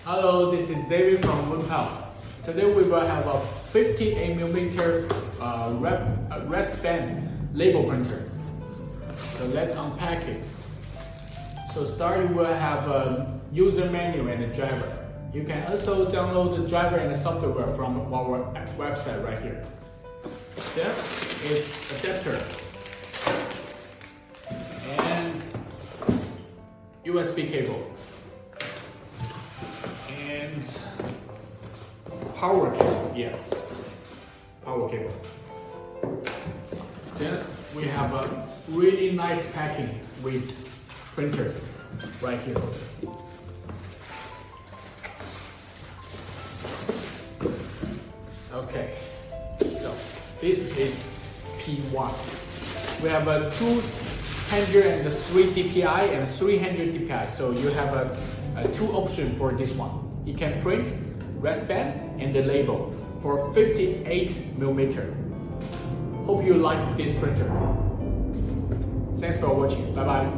Hello, this is David from Winpal. Today we will have a 58mm Wristband label printer. So let's unpack it. So starting we'll have a user manual and a driver. You can also download the driver and the software from our website right here. Then is adapter and USB cable. And power cable, power cable. Then we have a really nice packing with printer right here. Okay, so this is P1. We have a 203 dpi and 300 dpi, so you have a two options for this one. You can print wristband and the label for 58mm. Hope you like this printer. Thanks for watching. Bye bye.